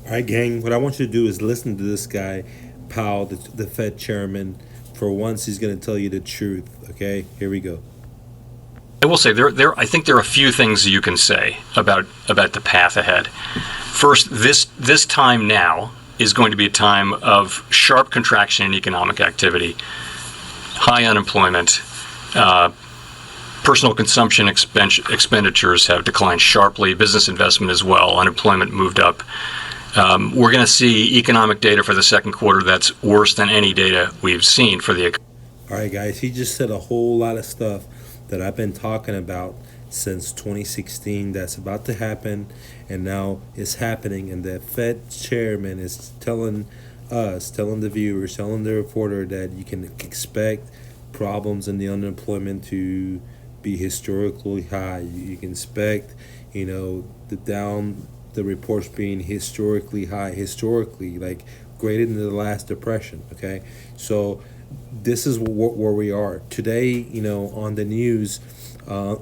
All right, gang. What I want you to do is listen to this guy, Powell, the Fed chairman. For once, he's going to tell you the truth. Okay, here we go. I will say I think there are a few things you can say about the path ahead. First, this time now is going to be a time of sharp contraction in economic activity, high unemployment. Personal consumption expenditures have declined sharply. Business investment as well. Unemployment moved up. We're going to see economic data for the second quarter that's worse than any data we've seen for the economy. All right, guys. He just said a whole lot of stuff that I've been talking about since 2016 that's about to happen, and now it's happening. And the Fed chairman is telling us, telling the viewers, telling the reporter that you can expect problems in the unemployment to be historically high. You can expect, the reports being historically high, historically like greater than the last depression. Okay, so this is where we are today. On the news, uh,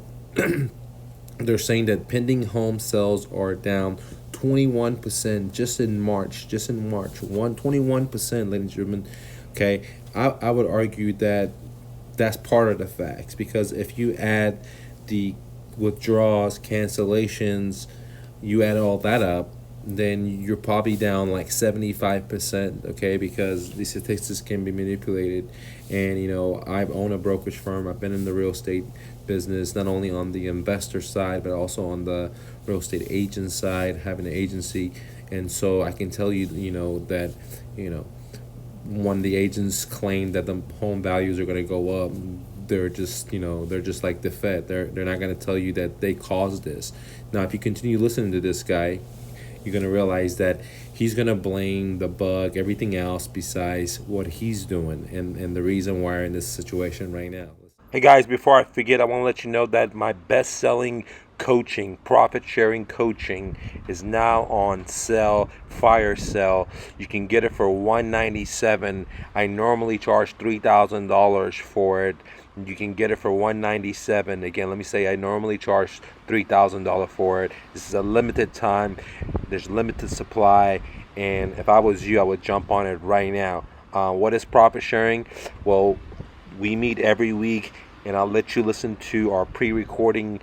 they're saying that pending home sales are down 21% just in March. Just in March, 21%, ladies and gentlemen. Okay, I would argue that that's part of the facts, because if you add the withdrawals, cancellations, you add all that up, then you're probably down like 75%. Okay, because these statistics can be manipulated. And I've owned a brokerage firm. I've been in the real estate business, not only on the investor side but also on the real estate agent side, having an agency. And so I can tell you, that you know when the agents claim that the home values are going to go up, they're just like the Fed. They're not going to tell you that they caused this. Now, if you continue listening to this guy, you're going to realize that he's going to blame the bug, everything else besides what he's doing, and the reason why we're in this situation right now. Hey guys, before I forget, I want to let you know that my best selling coaching, profit sharing coaching, is now on sale, fire sale. You can get it for $197. I normally charge $3,000 for it. You can get it for $197. Again, let me say I normally charge $3,000 for it. This is a limited time. There's limited supply, and if I was you, I would jump on it right now. What is profit sharing? Well, we meet every week, and I'll let you listen to our pre-recording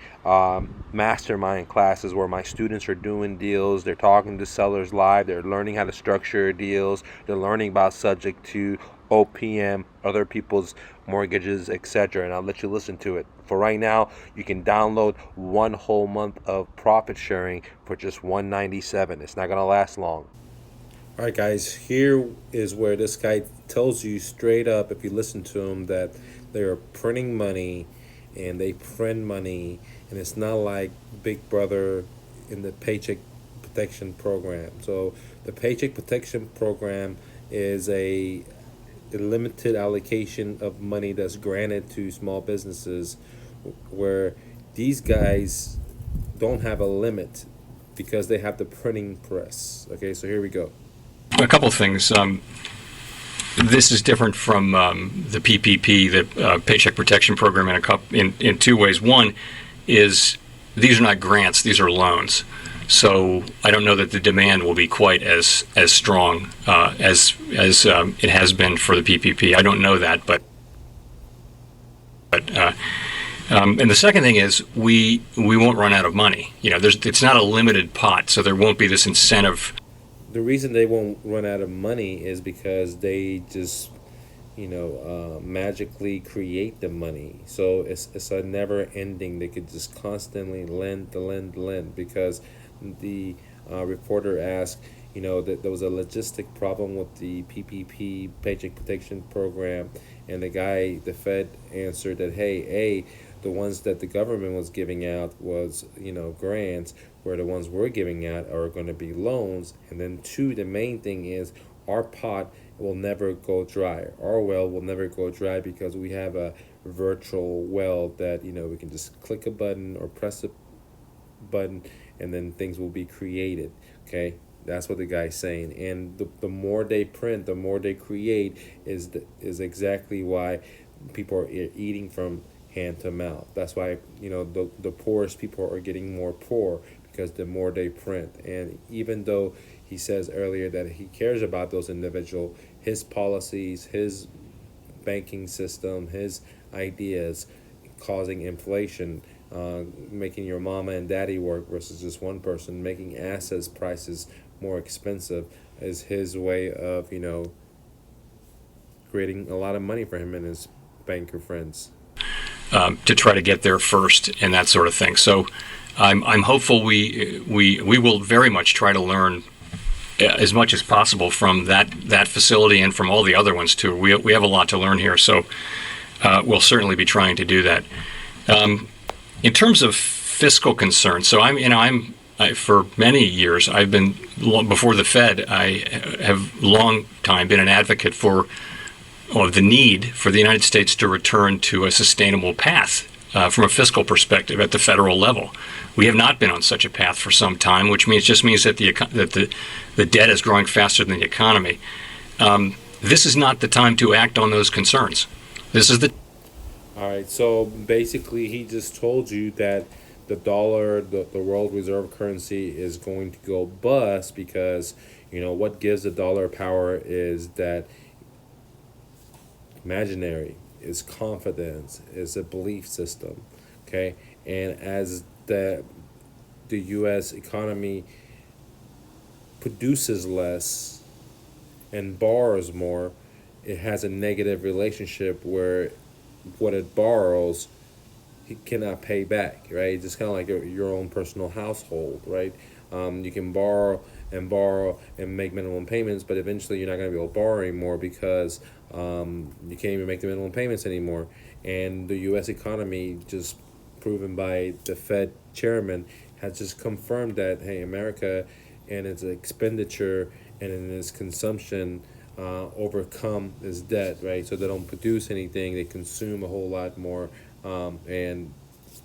mastermind classes where my students are doing deals. They're talking to sellers live. They're learning how to structure deals. They're learning about subject to OPM, other people's mortgages, etc. And I'll let you listen to it. For right now, you can download one whole month of profit sharing for just $197. It's not gonna last long. All right, guys, here is where this guy tells you straight up, if you listen to him, that they are printing money and they print money, and it's not like Big Brother in the Paycheck Protection Program. So, the Paycheck Protection Program is a limited allocation of money that's granted to small businesses, where these guys don't have a limit because they have the printing press. Okay, so here we go. A couple of things. This is different from the PPP, the Paycheck Protection Program, in two ways. One is these are not grants; these are loans. So I don't know that the demand will be quite as strong as it has been for the PPP. I don't know that, but and the second thing is we won't run out of money. It's not a limited pot, so there won't be this incentive. The reason they won't run out of money is because they just magically create the money. So it's a never ending. They could just constantly lend, because the reporter asked, that there was a logistic problem with the PPP, Paycheck Protection Program, and the Fed answered that, hey, the ones that the government was giving out was, grants, where the ones we're giving out are going to be loans. And then two, the main thing is our pot will never go dry. Our well will never go dry because we have a virtual well that, we can just click a button or press a button, and then things will be created. Okay, that's what the guy's saying. And the more they print, the more they create, is exactly why people are eating from hand to mouth. That's why the poorest people are getting more poor, because the more they print. And even though he says earlier that he cares about those individual, his policies, his banking system, his ideas causing inflation, making your mama and daddy work versus just one person, making assets prices more expensive is his way of, creating a lot of money for him and his banker friends. To try to get there first and that sort of thing. So I'm hopeful we will very much try to learn as much as possible from that facility and from all the other ones too. We have a lot to learn here, so we'll certainly be trying to do that. In terms of fiscal concerns, so for many years I've been before the Fed. I have long time been an advocate for the need for the United States to return to a sustainable path from a fiscal perspective at the federal level. We have not been on such a path for some time, which means that the debt is growing faster than the economy. This is not the time to act on those concerns. This is the All right, so basically he just told you that the dollar, the world reserve currency, is going to go bust because, what gives the dollar power is that imaginary, is confidence, is a belief system, okay? And as the U.S. economy produces less and borrows more, it has a negative relationship where what it borrows, it cannot pay back, right? It's just kind of like your own personal household, right? You can borrow and make minimum payments, but eventually you're not going to be able to borrow anymore because you can't even make the minimum payments anymore. And the U.S. economy, just proven by the Fed chairman, has just confirmed that, hey, America and its expenditure and in its consumption overcome its debt, right? So they don't produce anything, they consume a whole lot more, and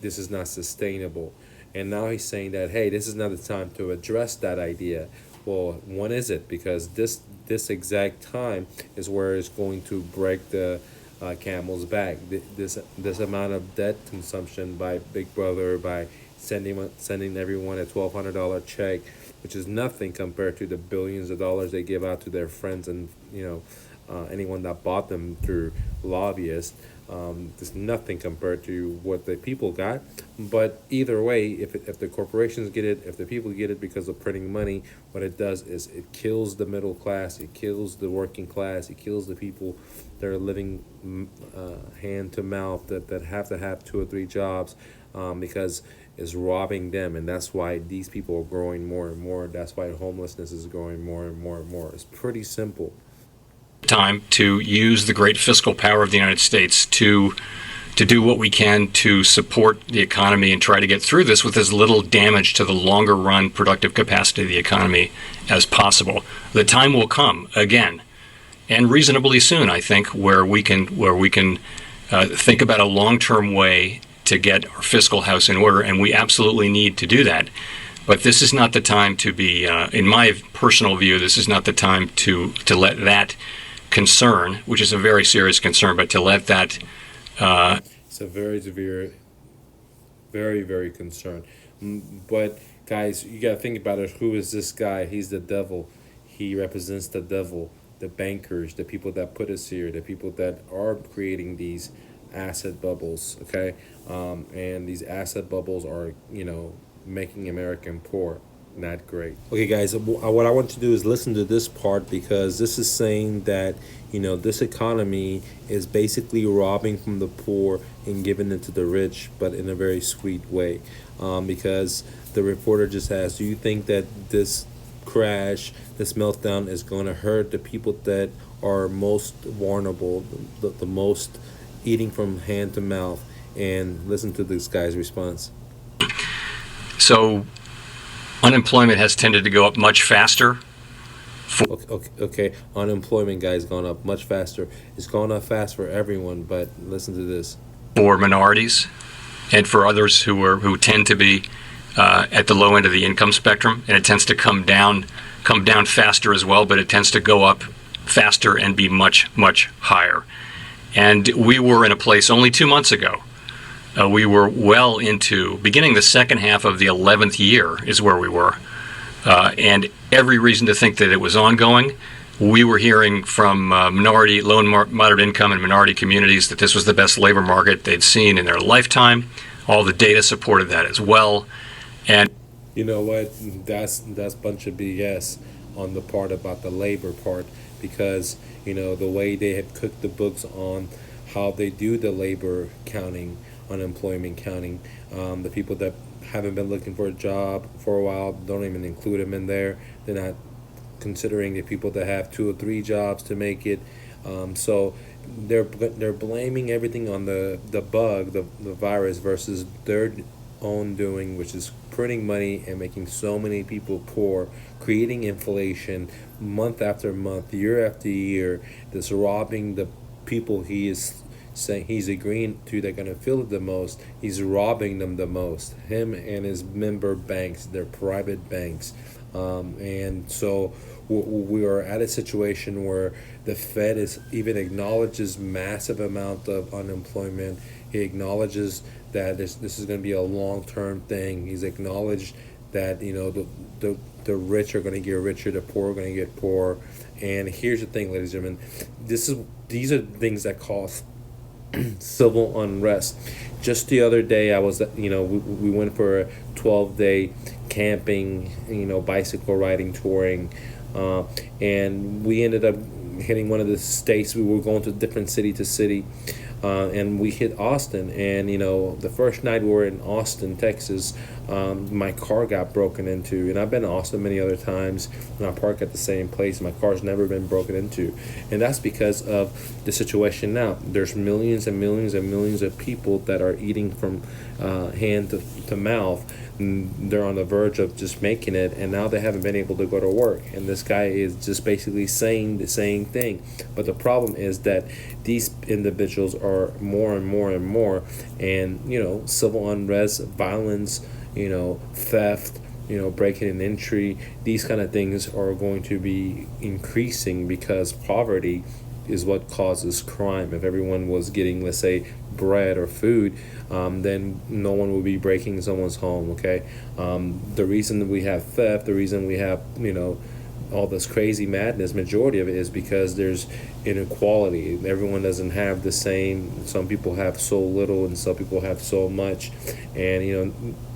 this is not sustainable. And now he's saying that, hey, this is not the time to address that idea. Well, when is it? Because this exact time is where it's going to break the camel's back. This amount of debt consumption by Big Brother, by sending everyone a $1,200 check, which is nothing compared to the billions of dollars they give out to their friends and anyone that bought them through lobbyists. There's nothing compared to what the people got. But either way, if the corporations get it, if the people get it because of printing money, what it does is it kills the middle class, it kills the working class, it kills the people that are living hand to mouth, that have to have 2 or 3 jobs, because it's robbing them. And that's why these people are growing more and more. That's why homelessness is growing more and more and more. It's pretty simple. time to use the great fiscal power of the United States to do what we can to support the economy and try to get through this with as little damage to the longer run productive capacity of the economy as possible. The time will come again, and reasonably soon, I think, where we can think about a long-term way to get our fiscal house in order, and we absolutely need to do that. But this is not the time to be, in my personal view, this is not the time to let that concern, which is a very serious concern, but to let that... It's a very severe, very, very concerned. But guys, you got to think about it. Who is this guy? He's the devil. He represents the devil, the bankers, the people that put us here, the people that are creating these asset bubbles, okay? And these asset bubbles are, making American poor. Not great. Okay, guys, what I want to do is listen to this part, because this is saying that, this economy is basically robbing from the poor and giving it to the rich, but in a very sweet way. Because the reporter just asked, do you think that this crash, this meltdown is going to hurt the people that are most vulnerable, the most eating from hand to mouth? And listen to this guy's response. So unemployment has tended to go up much faster. Okay. Unemployment, guys, gone up much faster. It's gone up fast for everyone, but listen to this. For minorities and for others who tend to be at the low end of the income spectrum, and it tends to come down faster as well, but it tends to go up faster and be much, much higher. And we were in a place only 2 months ago. We were well into, beginning the second half of the 11th year is where we were, and every reason to think that it was ongoing. We were hearing from minority, low and moderate income and minority communities that this was the best labor market they'd seen in their lifetime. All the data supported that as well. And You know what? That's a bunch of BS on the part about the labor part, because the way they have cooked the books on how they do the labor counting, unemployment counting, the people that haven't been looking for a job for a while don't even include them in there. They're not considering the people that have two or three jobs to make it. So they're blaming everything on the bug, the virus, versus their own doing, which is printing money and making so many people poor, creating inflation month after month, year after year, that's robbing the people he is saying he's agreeing to they're going to feel it the most. He's robbing them the most, him and his member banks, their private banks. And so we are at a situation where the Fed is even acknowledges massive amount of unemployment. He acknowledges that this is going to be a long-term thing. He's acknowledged that the rich are going to get richer, the poor are going to get poorer. And here's the thing, ladies and gentlemen, these are things that cause civil unrest. Just the other day, I was, we went for a 12-day camping, bicycle riding, touring, and we ended up hitting one of the states. We were going to different city to city, and we hit Austin. And the first night we were in Austin, Texas, my car got broken into. And I've been to Austin many other times, and I park at the same place. My car's never been broken into, and that's because of the situation now. There's millions and millions and millions of people that are eating from hand to mouth. They're on the verge of just making it, and now they haven't been able to go to work. And this guy is just basically saying the same thing. But the problem is that these individuals are more and more and more, and civil unrest, violence, theft, breaking and entry, these kind of things are going to be increasing, because poverty is what causes crime. If everyone was getting, let's say, bread or food, then no one will be breaking someone's home. Okay, the reason that we have theft, the reason we have all this crazy madness, majority of it is because there's inequality. Everyone doesn't have the same. Some people have so little, and some people have so much. And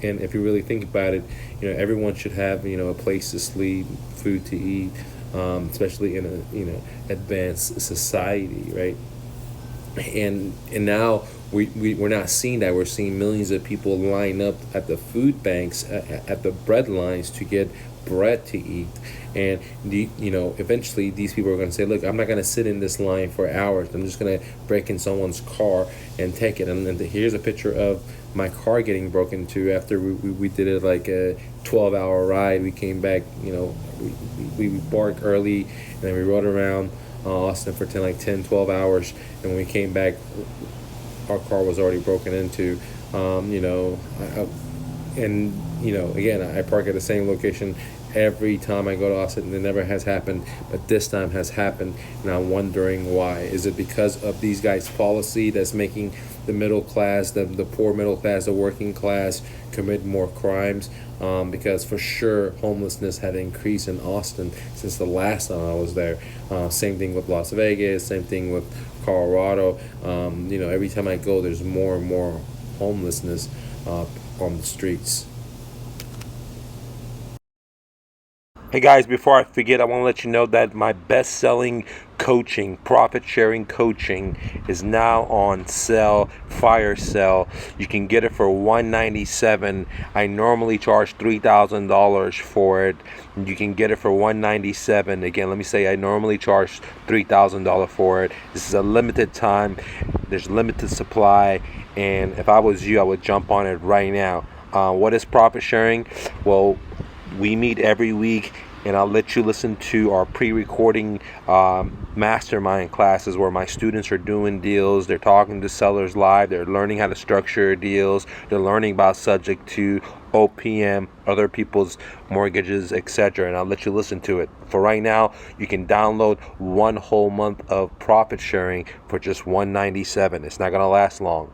and if you really think about it, everyone should have a place to sleep, food to eat, especially in a advanced society, right? And now we're not seeing that. We're seeing millions of people line up at the food banks, at the bread lines, to get bread to eat. And eventually these people are going to say, look, I'm not going to sit in this line for hours. I'm just going to break in someone's car and take it. And then here's a picture of my car getting broken into after we did it like a 12-hour ride. We came back, we parked early, and then we rode around Austin for 10, 12 hours. And when we came back, our car was already broken into. Again, I park at the same location every time I go to Austin. It never has happened, but this time has happened, and I'm wondering why. Is it because of these guys' policy that's making the middle class, the poor middle class, the working class commit more crimes? Because for sure homelessness had increased in Austin since the last time I was there. Same thing with Las Vegas, same thing with Colorado. Every time I go, there's more and more homelessness on the streets. Hey guys, before I forget, I want to let you know that my best-selling coaching, profit-sharing coaching, is now on sale, fire sale. You can get it for $197. I normally charge $3,000 for it. You can get it for $197. Again, let me say I normally charge $3,000 for it. This is a limited time. There's limited supply, and if I was you, I would jump on it right now. What is profit sharing? Well, we meet every week, and I'll let you listen to our pre-recording mastermind classes where my students are doing deals. They're talking to sellers live. They're learning how to structure deals. They're learning about subject to OPM, other people's mortgages, etc. And I'll let you listen to it. For right now, you can download one whole month of profit sharing for just $197. It's not going to last long.